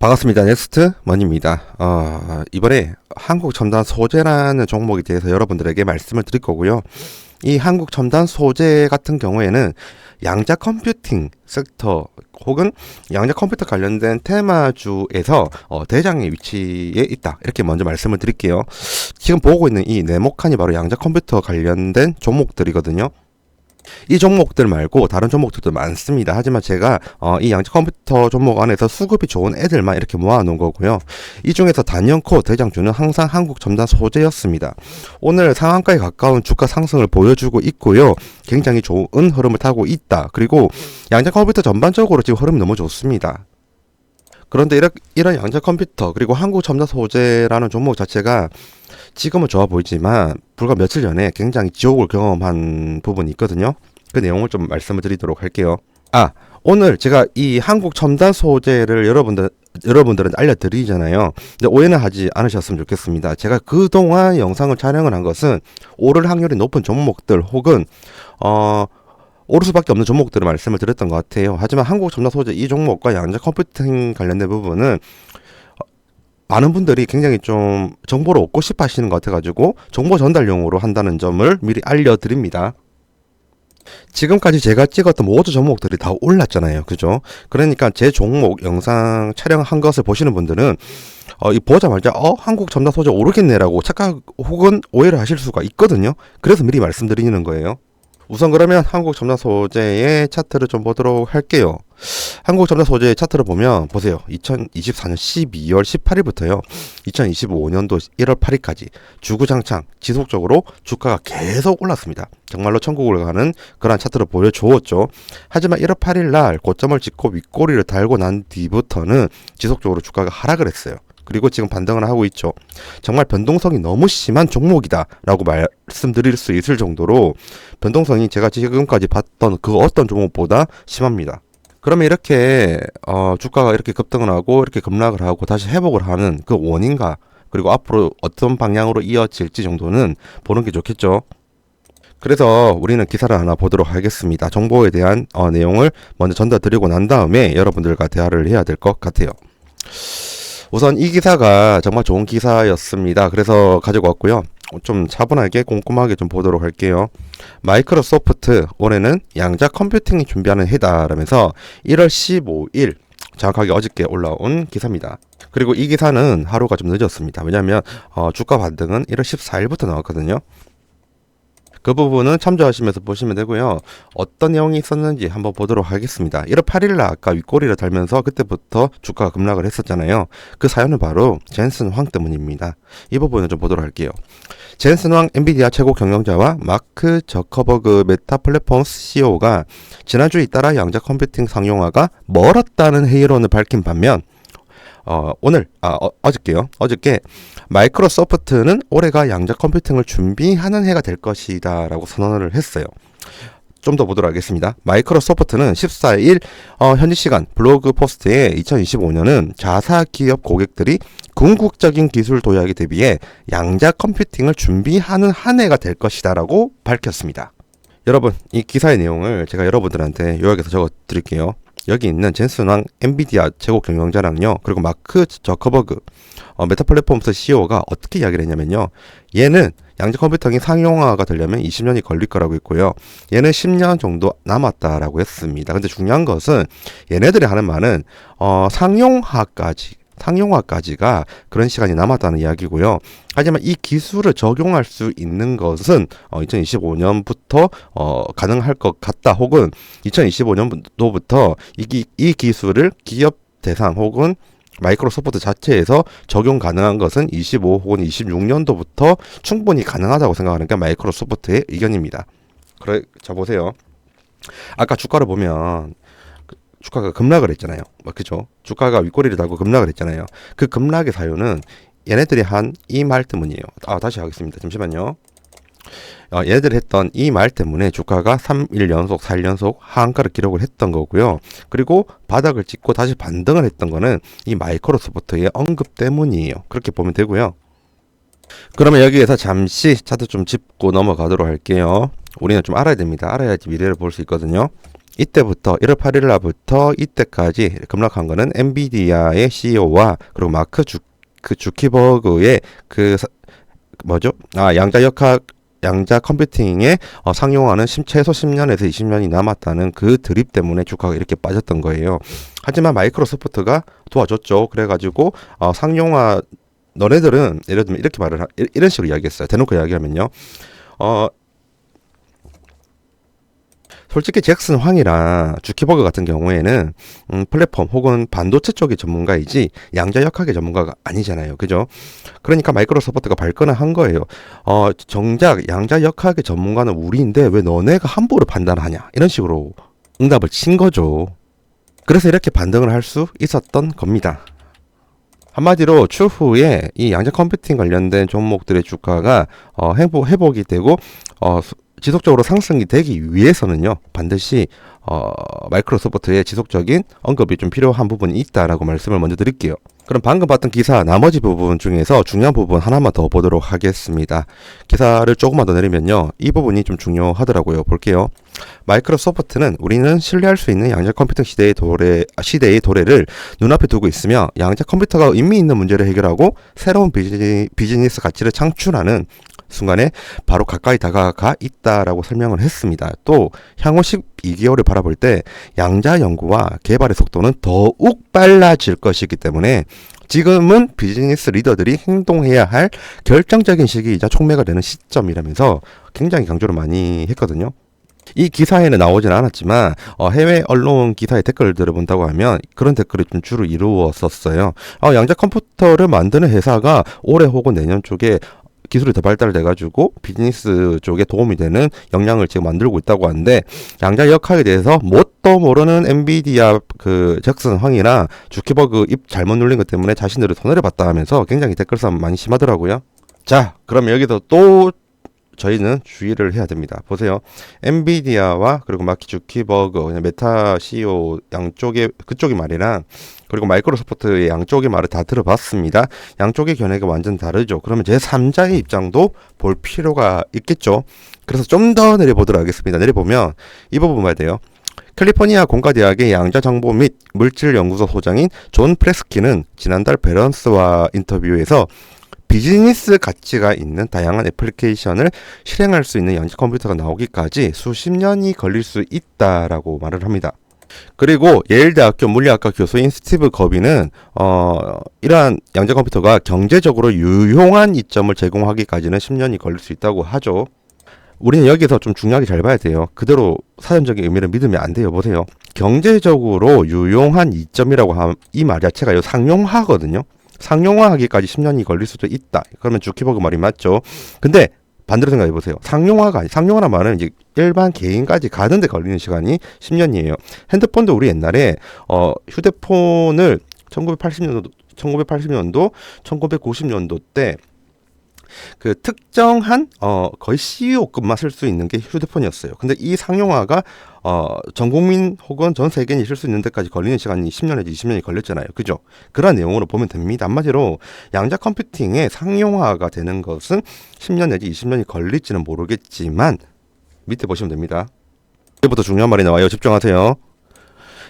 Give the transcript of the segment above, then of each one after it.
반갑습니다. 넥스트 먼입니다. 이번에 한국첨단 소재라는 종목에 대해서 여러분들에게 말씀을 드릴 거고요. 이 한국첨단 소재 같은 경우에는 양자 컴퓨팅 섹터 혹은 양자 컴퓨터 관련된 테마주에서 대장의 위치에 있다. 이렇게 먼저 말씀을 드릴게요. 지금 보고 있는 이 네모칸이 바로 양자 컴퓨터 관련된 종목들이거든요. 이 종목들 말고 다른 종목들도 많습니다. 하지만 제가 이 양자 컴퓨터 종목 안에서 수급이 좋은 애들만 이렇게 모아놓은 거고요. 이 중에서 단연코 대장주는 항상 한국첨단 소재였습니다. 오늘 상한가에 가까운 주가 상승을 보여주고 있고요. 굉장히 좋은 흐름을 타고 있다. 그리고 양자 컴퓨터 전반적으로 지금 흐름이 너무 좋습니다. 그런데 이런 양자 컴퓨터 그리고 한국첨단 소재라는 종목 자체가 지금은 좋아 보이지만 불과 며칠 전에 굉장히 지옥을 경험한 부분이 있거든요. 그 내용을 좀 말씀을 드리도록 할게요. 오늘 제가 이 한국 첨단 소재를 여러분들은 알려드리잖아요. 근데 오해는 하지 않으셨으면 좋겠습니다. 제가 그동안 영상을 촬영을 한 것은 오를 확률이 높은 종목들 혹은 오를 수밖에 없는 종목들을 말씀을 드렸던 것 같아요. 하지만 한국 첨단 소재 이 종목과 양자 컴퓨팅 관련된 부분은 많은 분들이 굉장히 좀 정보를 얻고 싶어 하시는 것 같아가지고 정보 전달용으로 한다는 점을 미리 알려드립니다. 지금까지 제가 찍었던 모든 종목들이 다 올랐잖아요. 그죠? 그러니까 제 종목 영상 촬영한 것을 보시는 분들은 이 보자마자 한국 첨단 소재 오르겠네라고 착각 혹은 오해를 하실 수가 있거든요. 그래서 미리 말씀드리는 거예요. 우선 그러면 한국 첨단 소재의 차트를 좀 보도록 할게요. 한국 첨단 소재의 차트를 보면 보세요. 2024년 12월 18일부터요. 2025년도 1월 8일까지 주구장창 지속적으로 주가가 계속 올랐습니다. 정말로 천국을 가는 그런 차트를 보여주었죠. 하지만 1월 8일 날 고점을 찍고 윗꼬리를 달고 난 뒤부터는 지속적으로 주가가 하락을 했어요. 그리고 지금 반등을 하고 있죠. 정말 변동성이 너무 심한 종목이다 라고 말씀드릴 수 있을 정도로 변동성이 제가 지금까지 봤던 그 어떤 종목보다 심합니다. 그러면 이렇게 주가가 이렇게 급등을 하고 이렇게 급락을 하고 다시 회복을 하는 그 원인과 그리고 앞으로 어떤 방향으로 이어질지 정도는 보는 게 좋겠죠. 그래서 우리는 기사를 하나 보도록 하겠습니다. 정보에 대한 내용을 먼저 전달드리고 난 다음에 여러분들과 대화를 해야 될 것 같아요. 우선 이 기사가 정말 좋은 기사였습니다. 그래서 가지고 왔고요. 좀 차분하게 꼼꼼하게 좀 보도록 할게요. 마이크로소프트 올해는 양자 컴퓨팅이 준비하는 해다라면서 1월 15일 정확하게 어저께 올라온 기사입니다. 그리고 이 기사는 하루가 좀 늦었습니다. 왜냐하면 주가 반등은 1월 14일부터 나왔거든요. 그 부분은 참조하시면서 보시면 되고요. 어떤 내용이 있었는지 한번 보도록 하겠습니다. 1월 8일 날 아까 윗꼬리를 달면서 그때부터 주가가 급락을 했었잖아요. 그 사연은 바로 젠슨 황 때문입니다. 이 부분을 좀 보도록 할게요. 젠슨 황 엔비디아 최고 경영자와 마크 저커버그 메타 플랫폼스 CEO가 지난주 잇따라 양자 컴퓨팅 상용화가 멀었다는 회의론을 밝힌 반면 어저께 마이크로소프트는 올해가 양자 컴퓨팅을 준비하는 해가 될 것이다 라고 선언을 했어요. 좀 더 보도록 하겠습니다. 마이크로소프트는 14일 현지 시간 블로그 포스트에 2025년은 자사 기업 고객들이 궁극적인 기술 도약에 대비해 양자 컴퓨팅을 준비하는 한 해가 될 것이다 라고 밝혔습니다. 여러분, 이 기사의 내용을 제가 여러분들한테 요약해서 적어 드릴게요. 여기 있는 젠슨 황 엔비디아 최고 경영자랑요, 그리고 마크 저커버그 메타 플랫폼스 CEO가 어떻게 이야기를 했냐면요, 얘는 양자 컴퓨팅이 상용화가 되려면 20년이 걸릴 거라고 했고요, 얘는 10년 정도 남았다라고 했습니다. 근데 중요한 것은 얘네들이 하는 말은 상용화까지가 그런 시간이 남았다는 이야기고요. 하지만 이 기술을 적용할 수 있는 것은 2025년부터 가능할 것 같다, 혹은 2025년도부터 이 기술을 기업 대상 혹은 마이크로소프트 자체에서 적용 가능한 것은 25 혹은 26년도부터 충분히 가능하다고 생각하는 게 마이크로소프트의 의견입니다. 자 보세요. 아까 주가를 보면 주가가 급락을 했잖아요. 그죠? 주가가 윗꼬리를 달고 급락을 했잖아요. 그 급락의 사유는 얘네들이 한 이 말 때문이에요. 다시 하겠습니다. 잠시만요. 얘네들이 했던 이 말 때문에 주가가 3일 연속, 4일 연속 하한가를 기록을 했던 거고요. 그리고 바닥을 찍고 다시 반등을 했던 거는 이 마이크로소프트의 언급 때문이에요. 그렇게 보면 되고요. 그러면 여기에서 잠시 차트 좀 짚고 넘어가도록 할게요. 우리는 좀 알아야 됩니다. 알아야지 미래를 볼 수 있거든요. 이때부터 1월 8일 날부터 이때까지 급락한 거는 엔비디아의 CEO와 그리고 마크 주키버그의 뭐죠? 양자 컴퓨팅에 상용화는 최소 10년에서 20년이 남았다는 그 드립 때문에 주가가 이렇게 빠졌던 거예요. 하지만 마이크로소프트가 도와줬죠. 그래가지고 상용화 너네들은 예를 들면 이렇게 이런 식으로 이야기했어요. 대놓고 이야기하면요. 솔직히 잭슨 황이랑 주키버그 같은 경우에는 플랫폼 혹은 반도체 쪽의 전문가이지 양자역학의 전문가가 아니잖아요. 그죠? 그러니까 마이크로소프트가 발끈을 한 거예요. 정작 양자역학의 전문가는 우리인데 왜 너네가 함부로 판단하냐? 이런 식으로 응답을 친 거죠. 그래서 이렇게 반등을 할 수 있었던 겁니다. 한마디로 추후에 이 양자 컴퓨팅 관련된 종목들의 주가가 회복이 되고 지속적으로 상승이 되기 위해서는요, 반드시 마이크로소프트의 지속적인 언급이 좀 필요한 부분이 있다라고 말씀을 먼저 드릴게요. 그럼 방금 봤던 기사 나머지 부분 중에서 중요한 부분 하나만 더 보도록 하겠습니다. 기사를 조금만 더 내리면요, 이 부분이 좀 중요하더라고요. 볼게요. 마이크로소프트는 우리는 신뢰할 수 있는 양자 컴퓨팅 시대의 도래를 눈앞에 두고 있으며 양자 컴퓨터가 의미 있는 문제를 해결하고 새로운 비즈니스 가치를 창출하는 순간에 바로 가까이 다가가 있다라고 설명을 했습니다. 또 향후 12개월을 바라볼 때 양자 연구와 개발의 속도는 더욱 빨라질 것이기 때문에 지금은 비즈니스 리더들이 행동해야 할 결정적인 시기이자 촉매가 되는 시점이라면서 굉장히 강조를 많이 했거든요. 이 기사에는 나오진 않았지만 해외 언론 기사의 댓글들을 본다고 하면 그런 댓글이 좀 주로 이루었었어요. 양자 컴퓨터를 만드는 회사가 올해 혹은 내년 쪽에 기술이 더 발달돼가지고 비즈니스 쪽에 도움이 되는 역량을 지금 만들고 있다고 하는데, 양자 역학에 대해서 뭣도 모르는 엔비디아 잭슨 황이나 주키버그 입 잘못 눌린 것 때문에 자신들을 손해를 봤다 하면서 굉장히 댓글 싸움 많이 심하더라고요. 자, 그럼 여기서 또 저희는 주의를 해야 됩니다. 보세요. 엔비디아와 그리고 마크 주키버그, 메타 CEO 그쪽의 말이랑 그리고 마이크로소프트의 양쪽의 말을 다 들어봤습니다. 양쪽의 견해가 완전 다르죠. 그러면 제3자의 입장도 볼 필요가 있겠죠. 그래서 좀 더 내려보도록 하겠습니다. 내려보면 이 부분 봐야 돼요. 캘리포니아 공과대학의 양자정보 및 물질연구소 소장인 존 프레스키는 지난달 밸런스와 인터뷰에서 비즈니스 가치가 있는 다양한 애플리케이션을 실행할 수 있는 양자 컴퓨터가 나오기까지 수십 년이 걸릴 수 있다라고 말을 합니다. 그리고 예일대학교 물리학과 교수인 스티브 거비는 이러한 양자 컴퓨터가 경제적으로 유용한 이점을 제공하기까지는 10년이 걸릴 수 있다고 하죠. 우리는 여기서 좀 중요하게 잘 봐야 돼요. 그대로 사전적인 의미를 믿으면 안 돼요. 보세요. 경제적으로 유용한 이점이라고 하면 이 말 자체가 상용화거든요. 상용화하기까지 10년이 걸릴 수도 있다. 그러면 주키버그 말이 맞죠. 근데 반대로 생각해 보세요. 상용화란 말은 이제 일반 개인까지 가는데 걸리는 시간이 10년이에요. 핸드폰도 우리 옛날에 휴대폰을 1980년도, 1990년도 때 그 특정한 거의 CEO급만 쓸 수 있는 게 휴대폰이었어요. 근데 이 상용화가 전 국민 혹은 전 세계인이 쓸 수 있는 데까지 걸리는 시간이 10년에서 20년이 걸렸잖아요. 그죠? 그런 내용으로 보면 됩니다. 한마디로 양자 컴퓨팅의 상용화가 되는 것은 10년 내지 20년이 걸릴지는 모르겠지만 밑에 보시면 됩니다. 이제부터 중요한 말이 나와요. 집중하세요.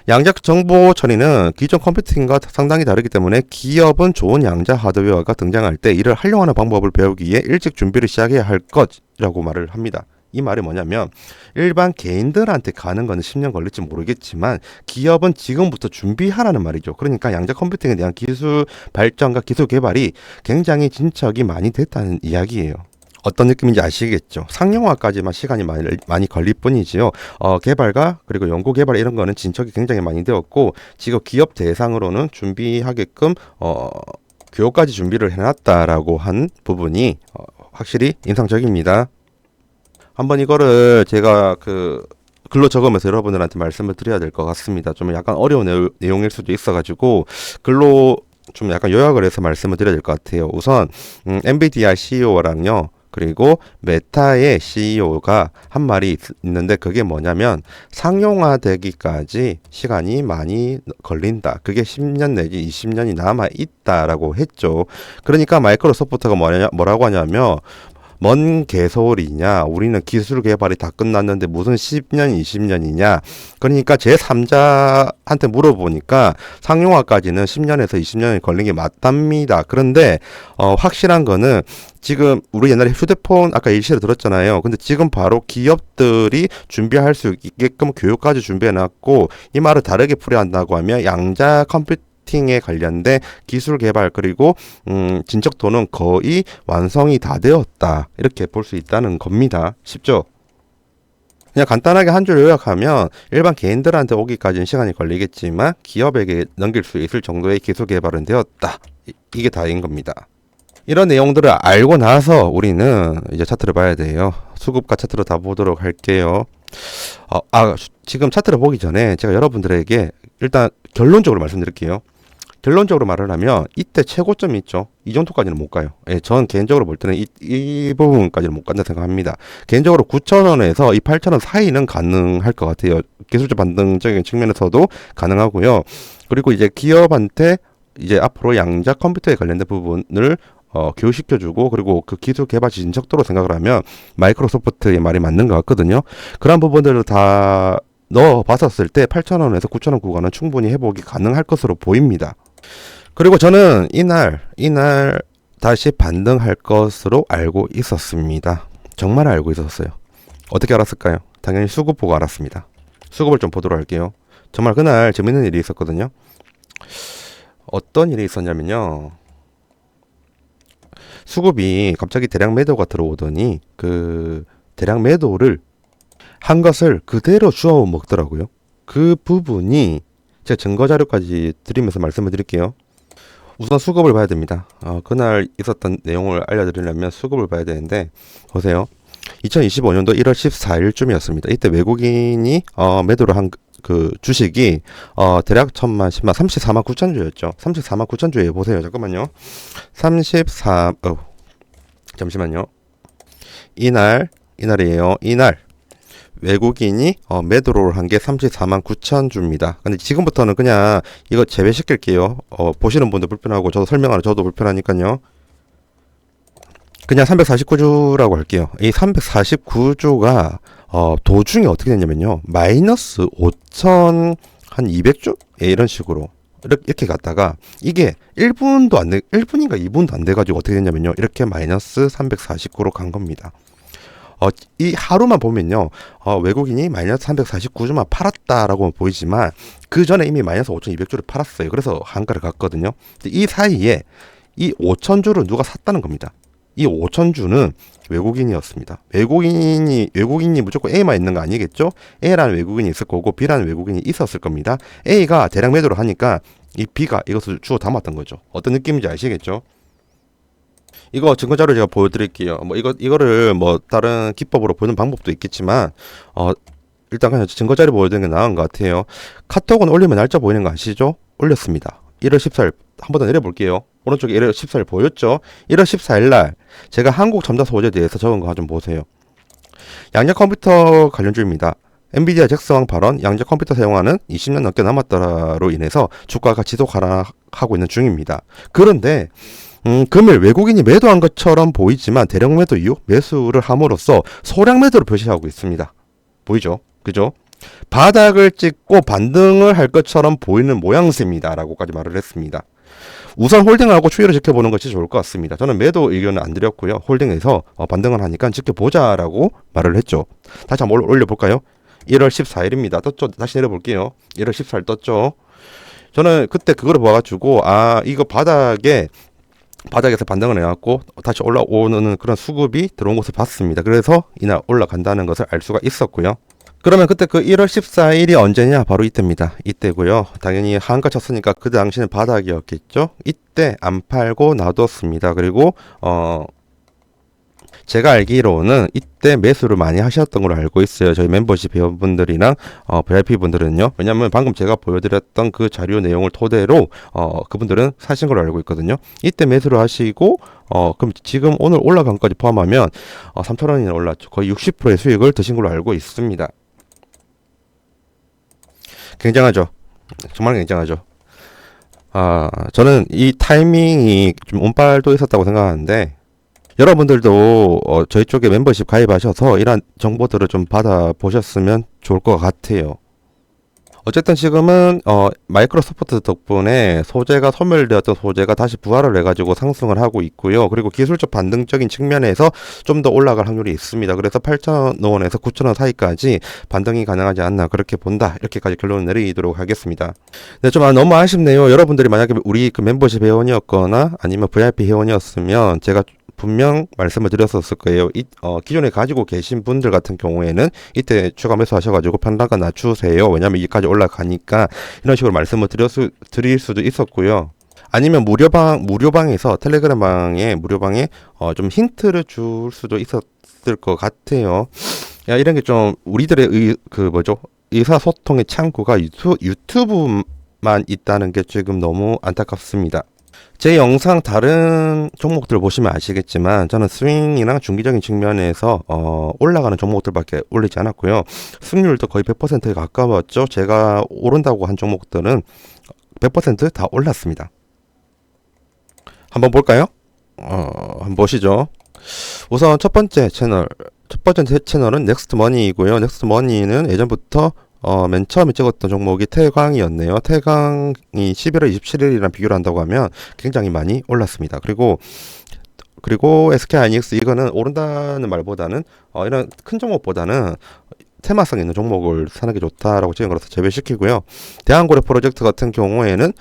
양자 정보 처리는 기존 컴퓨팅과 상당히 다르기 때문에 기업은 좋은 양자 하드웨어가 등장할 때 이를 활용하는 방법을 배우기 위해 일찍 준비를 시작해야 할 것이라고 말을 합니다. 이 말이 뭐냐면 일반 개인들한테 가는 거는 10년 걸릴지 모르겠지만 기업은 지금부터 준비하라는 말이죠. 그러니까 양자 컴퓨팅에 대한 기술 발전과 기술 개발이 굉장히 진척이 많이 됐다는 이야기예요. 어떤 느낌인지 아시겠죠? 상용화까지만 시간이 많이 걸릴 뿐이지요. 개발과 그리고 연구 개발 이런 거는 진척이 굉장히 많이 되었고 지금 기업 대상으로는 준비하게끔 교육까지 준비를 해놨다라고 한 부분이 확실히 인상적입니다. 한번 이거를 제가 글로 적으면서 여러분들한테 말씀을 드려야 될 것 같습니다. 좀 약간 어려운 내용일 수도 있어가지고 글로 좀 약간 요약을 해서 말씀을 드려야 될 것 같아요. 우선 엔비디아 CEO랑요. 그리고 메타의 CEO가 한 말이 있는데 그게 뭐냐면 상용화되기까지 시간이 많이 걸린다. 그게 10년 내지 20년이 남아 있다라고 했죠. 그러니까 마이크로소프트가 뭐라고 하냐면 뭔 개소리냐. 우리는 기술 개발이 다 끝났는데 무슨 10년, 20년이냐. 그러니까 제3자한테 물어보니까 상용화까지는 10년에서 20년이 걸린 게 맞답니다. 그런데 확실한 거는 지금 우리 옛날에 휴대폰 아까 예시를 들었잖아요. 근데 지금 바로 기업들이 준비할 수 있게끔 교육까지 준비해놨고, 이 말을 다르게 풀이야 한다고 하면 양자 컴퓨팅에 관련된 기술 개발 그리고 진척도는 거의 완성이 다 되었다, 이렇게 볼 수 있다는 겁니다. 쉽죠? 그냥 간단하게 한 줄 요약하면 일반 개인들한테 오기까지는 시간이 걸리겠지만 기업에게 넘길 수 있을 정도의 기술 개발은 되었다. 이게 다인 겁니다. 이런 내용들을 알고 나서 우리는 이제 차트를 봐야 돼요. 수급과 차트로 다 보도록 할게요. 지금 차트를 보기 전에 제가 여러분들에게 일단 결론적으로 말씀드릴게요. 결론적으로 말을 하면 이때 최고점이 있죠. 이 정도까지는 못 가요. 예, 전 개인적으로 볼 때는 이 부분까지는 못 간다 생각합니다. 개인적으로 9,000원에서 이 8,000원 사이는 가능할 것 같아요. 기술적 반등적인 측면에서도 가능하고요. 그리고 이제 기업한테 이제 앞으로 양자 컴퓨터에 관련된 부분을 교육시켜주고, 그리고 그 기술 개발 진척도로 생각을 하면 마이크로소프트의 말이 맞는 것 같거든요. 그런 부분들을 다 넣어봤었을 때 8,000원에서 9,000원 구간은 충분히 회복이 가능할 것으로 보입니다. 그리고 저는 이날 다시 반등할 것으로 알고 있었습니다. 정말 알고 있었어요. 어떻게 알았을까요? 당연히 수급 보고 알았습니다. 수급을 좀 보도록 할게요. 정말 그날 재밌는 일이 있었거든요. 어떤 일이 있었냐면요. 수급이 갑자기 대량 매도가 들어오더니 그 대량 매도를 한 것을 그대로 주워 먹더라고요. 그 부분이 제가 증거 자료까지 드리면서 말씀을 드릴게요. 우선 수급을 봐야 됩니다. 그날 있었던 내용을 알려드리려면 수급을 봐야 되는데, 보세요. 2025년도 1월 14일쯤이었습니다. 이때 외국인이 매도를 한 그 주식이 대략 1000만, 10만, 34만 9천 주였죠. 34만 9천 주에 보세요. 잠깐만요. 잠시만요. 이날이에요. 이날 외국인이 매도를 한 게 34만 9천 주입니다. 근데 지금부터는 그냥 이거 제외시킬게요. 보시는 분도 불편하고 저도 설명하는 저도 불편하니까요. 그냥 349주라고 할게요. 이 349주가 도중에 어떻게 됐냐면요. 마이너스 5천 한 200주? 예, 이런 식으로 이렇게 갔다가 이게 1분인가 2분도 안 돼가지고 어떻게 됐냐면요. 이렇게 마이너스 349로 간 겁니다. 이 하루만 보면요. 외국인이 마이너스 349주만 팔았다라고 보이지만 그 전에 이미 마이너스 5,200주를 팔았어요. 그래서 한가를 갔거든요. 이 사이에 이 5,000주를 누가 샀다는 겁니다. 이 5,000주는 외국인이었습니다. 외국인이 무조건 A만 있는 거 아니겠죠? A라는 외국인이 있을 거고 B라는 외국인이 있었을 겁니다. A가 대량 매도를 하니까 이 B가 이것을 주워 담았던 거죠. 어떤 느낌인지 아시겠죠? 이거 증거자료 제가 보여드릴게요. 이거를 다른 기법으로 보는 방법도 있겠지만 일단 그냥 증거자료 보여드리는 게 나은 것 같아요. 카톡은 올리면 날짜 보이는 거 아시죠? 올렸습니다. 1월 14일 한 번 더 내려볼게요. 오른쪽에 1월 14일 보였죠? 1월 14일 날 제가 한국 첨단 소재에 대해서 적은 거 좀 보세요. 양자 컴퓨터 관련주입니다. 엔비디아 잭스왕 발언, 양자 컴퓨터 사용하는 20년 넘게 남았다로 인해서 주가가 지속 하락하고 있는 중입니다. 그런데 금일 외국인이 매도한 것처럼 보이지만 대량 매도 이후 매수를 함으로써 소량 매도를 표시하고 있습니다. 보이죠? 그죠? 바닥을 찍고 반등을 할 것처럼 보이는 모양새입니다. 라고까지 말을 했습니다. 우선 홀딩하고 추이를 지켜보는 것이 좋을 것 같습니다. 저는 매도 의견은 안 드렸고요. 홀딩해서 반등을 하니까 지켜보자라고 말을 했죠. 다시 한번 올려볼까요? 1월 14일입니다. 떴죠? 다시 내려볼게요. 1월 14일 떴죠? 저는 그때 그거를 봐가지고 이거 바닥에서 반등을 해갖고 다시 올라오는 그런 수급이 들어온 것을 봤습니다. 그래서 이날 올라간다는 것을 알 수가 있었고요. 그러면 그때 그 1월 14일이 언제냐? 바로 이때입니다. 이때고요. 당연히 한가 쳤으니까 그 당시는 바닥이었겠죠. 이때 안 팔고 놔뒀습니다. 그리고 제가 알기로는 이때 매수를 많이 하셨던 걸로 알고 있어요. 저희 멤버십 회원분들이랑 VIP 분들은요. 왜냐면 방금 제가 보여드렸던 그 자료 내용을 토대로 그분들은 사신 걸로 알고 있거든요. 이때 매수를 하시고 그럼 지금 오늘 올라간 것까지 포함하면 3,000원이나 올랐죠. 거의 60%의 수익을 드신 걸로 알고 있습니다. 굉장하죠. 정말 굉장하죠. 저는 이 타이밍이 좀 운빨도 있었다고 생각하는데 여러분들도 저희 쪽에 멤버십 가입하셔서 이런 정보들을 좀 받아보셨으면 좋을 것 같아요. 어쨌든 지금은 마이크로소프트 덕분에 소재가 소멸되었던 소재가 다시 부활을 해가지고 상승을 하고 있고요. 그리고 기술적 반등적인 측면에서 좀 더 올라갈 확률이 있습니다. 그래서 8,000원에서 9,000원 사이까지 반등이 가능하지 않나 그렇게 본다. 이렇게까지 결론을 내리도록 하겠습니다. 네, 좀 너무 아쉽네요. 여러분들이 만약에 우리 그 멤버십 회원이었거나 아니면 VIP 회원이었으면 제가 분명 말씀을 드렸었을 거예요. 기존에 가지고 계신 분들 같은 경우에는 이때 추가 매수하셔가지고 편단가 낮추세요. 왜냐면 이까지 올라가니까 이런 식으로 말씀을 드릴 수도 있었고요. 아니면 무료방에서 텔레그램 방에 무료방에 좀 힌트를 줄 수도 있었을 것 같아요. 야, 이런 게 좀 우리들의 의사소통의 창구가 유튜브만 있다는 게 지금 너무 안타깝습니다. 제 영상 다른 종목들 보시면 아시겠지만 저는 스윙이나 중기적인 측면에서 올라가는 종목들밖에 올리지 않았고요. 승률도 거의 100%에 가까웠죠. 제가 오른다고 한 종목들은 100%다 올랐습니다. 한번 볼까요? 한번 보시죠. 우선 첫 번째 채널은 넥스트머니이고요. 넥스트머니는 예전부터 맨 처음에 찍었던 종목이 태광이었네요. 태광이 11월 27일이랑 비교를 한다고 하면 굉장히 많이 올랐습니다. 그리고 SK하이닉스 이거는 오른다는 말보다는 이런 큰 종목보다는 테마성 있는 종목을 사는 게 좋다라고 찍은 거라서 제외시키고요. 대한고래 프로젝트 같은 경우에는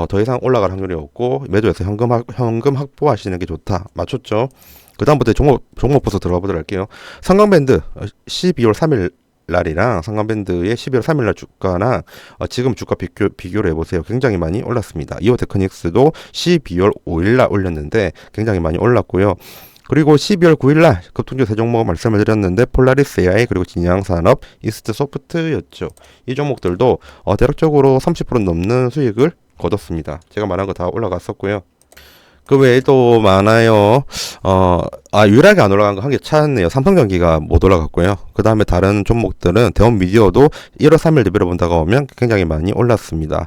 더 이상 올라갈 확률이 없고 매도해서 현금 확보하시는 게 좋다. 맞췄죠? 그 다음부터 종목 부서 들어가 보도록 할게요. 삼강밴드 12월 3일 날이랑 상관밴드의 12월 3일날 주가랑 지금 주가 비교를 해보세요. 굉장히 많이 올랐습니다. 이오테크닉스도 12월 5일날 올렸는데 굉장히 많이 올랐고요. 그리고 12월 9일날 급등주 세 종목 말씀을 드렸는데 폴라리스 AI 그리고 진양산업, 이스트소프트였죠. 이 종목들도 대략적으로 30% 넘는 수익을 거뒀습니다. 제가 말한 거 다 올라갔었고요. 그 외에도 많아요. 유일하게 안 올라간 거 한 개 찾았네요. 삼성전기가 못 올라갔고요. 그 다음에 다른 종목들은 대원미디어도 1월 3일 대비로 본다고 하면 굉장히 많이 올랐습니다.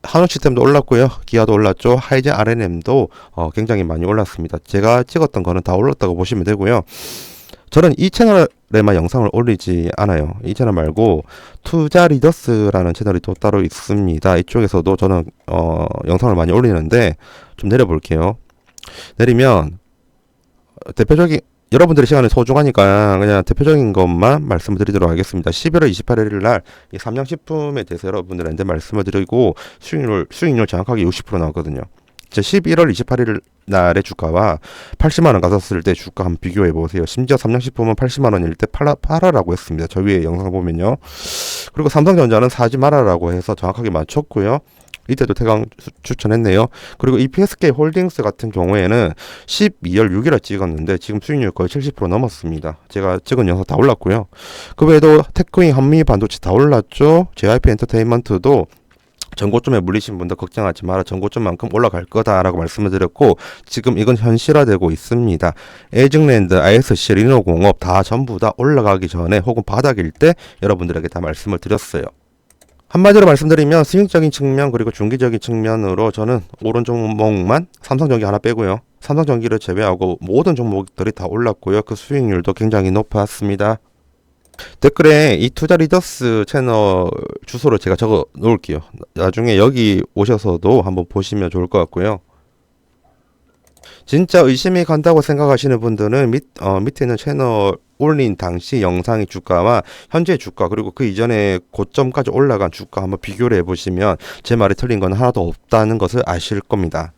한원시스템도 올랐고요. 기아도 올랐죠. 하이젠 R&M도 굉장히 많이 올랐습니다. 제가 찍었던 거는 다 올랐다고 보시면 되고요. 저는 이 채널에만 영상을 올리지 않아요. 이 채널 말고 투자 리더스라는 채널이 또 따로 있습니다. 이쪽에서도 저는 영상을 많이 올리는데 좀 내려볼게요. 내리면 대표적인 여러분들의 시간이 소중하니까 그냥 대표적인 것만 말씀을 드리도록 하겠습니다. 11월 28일 날 이 삼양식품에 대해서 여러분들한테 말씀을 드리고 수익률 정확하게 60% 나왔거든요. 제 11월 28일 날의 주가와 80만원 갔었을 때 주가 한번 비교해 보세요. 심지어 삼양식품은 80만원일 때 팔아라고 했습니다. 저 위에 영상 보면요. 그리고 삼성전자는 사지 말아라고 해서 정확하게 맞췄고요. 이때도 태강 추천했네요. 그리고 이 PSK 홀딩스 같은 경우에는 12월 6일에 찍었는데 지금 수익률 거의 70% 넘었습니다. 제가 찍은 영상 다 올랐고요. 그 외에도 테크윙, 한미 반도체 다 올랐죠. JYP 엔터테인먼트도 전고점에 물리신 분들 걱정하지 마라. 전고점만큼 올라갈 거다라고 말씀을 드렸고 지금 이건 현실화되고 있습니다. 에이징랜드, ISC, 리노공업 다 전부 다 올라가기 전에 혹은 바닥일 때 여러분들에게 다 말씀을 드렸어요. 한마디로 말씀드리면 스윙적인 측면 그리고 중기적인 측면으로 저는 오른 종목만 삼성전기 하나 빼고요. 삼성전기를 제외하고 모든 종목들이 다 올랐고요. 그 수익률도 굉장히 높았습니다. 댓글에 이 투자 리더스 채널 주소를 제가 적어 놓을게요. 나중에 여기 오셔서도 한번 보시면 좋을 것 같고요. 진짜 의심이 간다고 생각하시는 분들은 밑에 있는 채널 올린 당시 영상의 주가와 현재 주가 그리고 그 이전에 고점까지 올라간 주가 한번 비교를 해보시면 제 말이 틀린 건 하나도 없다는 것을 아실 겁니다.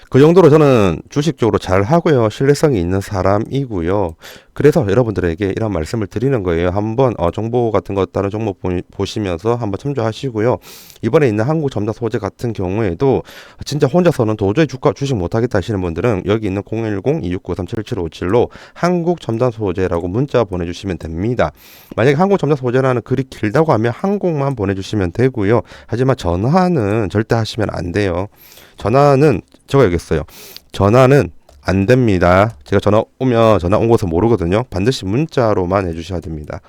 그 정도로 저는 주식적으로 잘 하고요. 신뢰성이 있는 사람이고요. 그래서 여러분들에게 이런 말씀을 드리는 거예요. 한번 정보 같은 거 다른 종목 보시면서 한번 참조하시고요. 이번에 있는 한국전자소재 같은 경우에도 진짜 혼자서는 도저히 주식 못하겠다 하시는 분들은 여기 있는 010-2693-7757로 한국첨단소재라고 문자 보내주시면 됩니다. 만약에 한국첨단소재라는 글이 길다고 하면 한국만 보내주시면 되고요. 하지만 전화는 절대 하시면 안 돼요. 전화는 적어야겠어요. 전화는 안 됩니다. 제가 전화 온 것은 모르거든요. 반드시 문자로만 해주셔야 됩니다.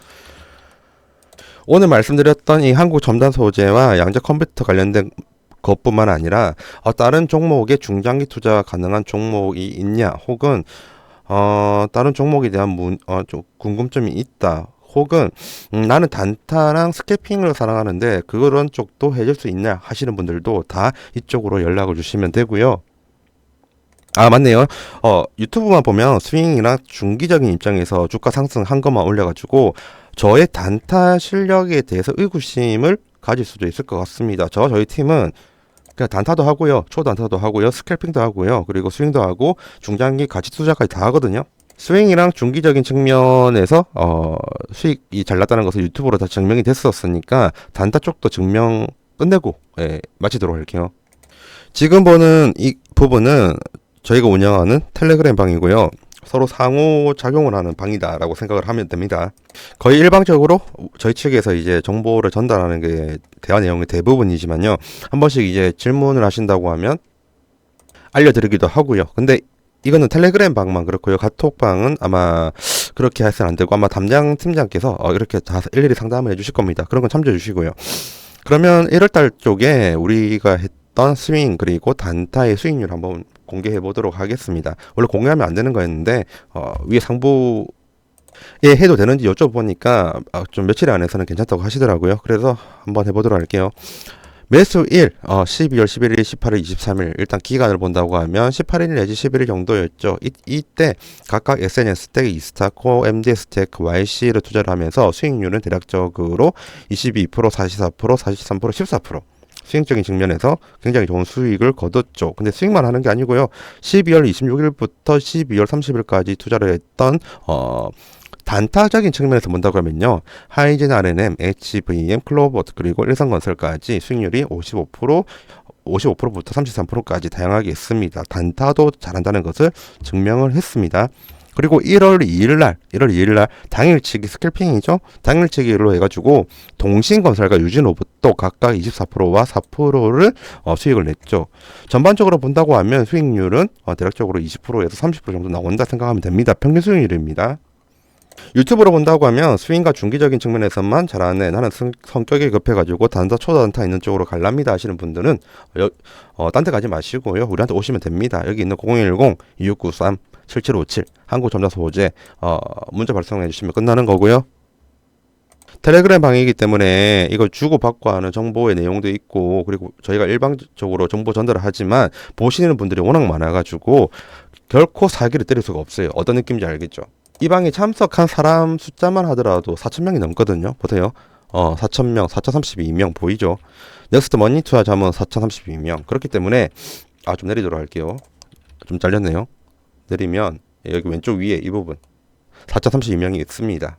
오늘 말씀드렸던 이 한국 첨단 소재와 양자 컴퓨터 관련된 그것뿐만 아니라 다른 종목에 중장기 투자 가능한 종목이 있냐, 혹은 다른 종목에 대한 좀 궁금점이 있다, 혹은 나는 단타랑 스캐핑을 사랑하는데 그런 쪽도 해줄 수 있냐 하시는 분들도 다 이쪽으로 연락을 주시면 되고요. 아, 맞네요. 유튜브만 보면 스윙이나 중기적인 입장에서 주가 상승한 것만 올려가지고 저의 단타 실력에 대해서 의구심을 가질 수도 있을 것 같습니다. 저희 팀은 그냥 단타도 하고요, 초단타도 하고요, 스캘핑도 하고요, 그리고 스윙도 하고 중장기 가치 투자까지 다 하거든요. 스윙이랑 중기적인 측면에서 수익이 잘 났다는 것을 유튜브로 다 증명이 됐었으니까 단타 쪽도 증명 끝내고 마치도록 할게요. 지금 보는 이 부분은 저희가 운영하는 텔레그램 방이고요. 서로 상호작용을 하는 방이다라고 생각을 하면 됩니다. 거의 일방적으로 저희 측에서 이제 정보를 전달하는 게 대화 내용의 대부분이지만요. 한 번씩 이제 질문을 하신다고 하면 알려드리기도 하고요. 근데 이거는 텔레그램 방만 그렇고요. 카톡방은 아마 그렇게 해서는 안 되고, 아마 담당 팀장께서 이렇게 다 일일이 상담을 해주실 겁니다. 그런 건 참조해 주시고요. 그러면 1월달 쪽에 우리가 했던 스윙 그리고 단타의 수익률 한번 공개해 보도록 하겠습니다. 원래 공개하면 안 되는 거였는데 위에 상부에 해도 되는지 여쭤보니까 좀 며칠 안에서는 괜찮다고 하시더라고요. 그래서 한번 해보도록 할게요. 매수일 12월 11일, 18일, 23일 일단 기간을 본다고 하면 18일 내지 11일 정도였죠. 이때 각각 SNS 스택, 이스타코, MDS 스택, YC를 투자를 하면서 수익률은 대략적으로 22%, 44%, 43%, 14% 수익적인 측면에서 굉장히 좋은 수익을 거뒀죠. 근데 수익만 하는 게 아니고요. 12월 26일부터 12월 30일까지 투자를 했던 단타적인 측면에서 본다고 하면요, 하이젠 R&M, HVM, 클로버트 그리고 일성건설까지 수익률이 55%부터 33%까지 다양하게 있습니다. 단타도 잘한다는 것을 증명을 했습니다. 그리고 1월 2일 날 당일치기 스캘핑이죠. 당일치기로 해가지고 동신건설과 유진로봇도 각각 24%와 4%를 수익을 냈죠. 전반적으로 본다고 하면 수익률은 대략적으로 20%에서 30% 정도 나온다 생각하면 됩니다. 평균 수익률입니다. 유튜브로 본다고 하면 스윙과 중기적인 측면에서만 잘하네, 나는 성격이 급해가지고 단타 초단타 있는 쪽으로 갈랍니다 하시는 분들은 딴 데 가지 마시고요, 우리한테 오시면 됩니다. 여기 있는 010-2693-7757 한국점자소재 문자 발송해 주시면 끝나는 거고요. 텔레그램 방이기 때문에 이걸 주고받고 하는 정보의 내용도 있고, 그리고 저희가 일방적으로 정보 전달을 하지만 보시는 분들이 워낙 많아가지고 결코 사기를 때릴 수가 없어요. 어떤 느낌인지 알겠죠? 이 방에 참석한 사람 숫자만 하더라도 4,000명이 넘거든요. 보세요. 4,000명, 4,032명 보이죠? 넥스트 머니 투자자문 4,032명. 그렇기 때문에 좀 내리도록 할게요. 좀 잘렸네요. 내리면 여기 왼쪽 위에 이 부분 4,032명이 있습니다.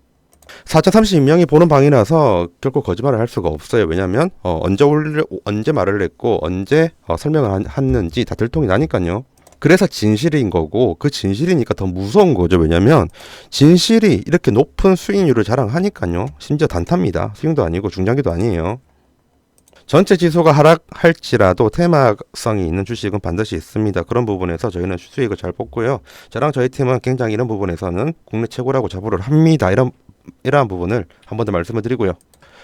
4,032명이 보는 방이라서 결코 거짓말을 할 수가 없어요. 왜냐면 언제 말을 했고 언제 설명을 했는지 다 들통이 나니까요. 그래서 진실인 거고, 그 진실이니까 더 무서운 거죠. 왜냐면 진실이 이렇게 높은 수익률을 자랑하니까요. 심지어 단타입니다. 스윙도 아니고 중장기도 아니에요. 전체 지수가 하락할지라도 테마성이 있는 주식은 반드시 있습니다. 그런 부분에서 저희는 수익을 잘 뽑고요. 저랑 저희 팀은 굉장히 이런 부분에서는 국내 최고라고 자부를 합니다. 이러한 부분을 한 번 더 말씀을 드리고요.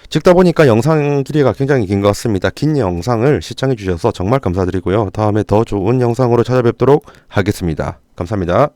찍다 보니까 영상 길이가 굉장히 긴 것 같습니다. 긴 영상을 시청해 주셔서 정말 감사드리고요. 다음에 더 좋은 영상으로 찾아뵙도록 하겠습니다. 감사합니다.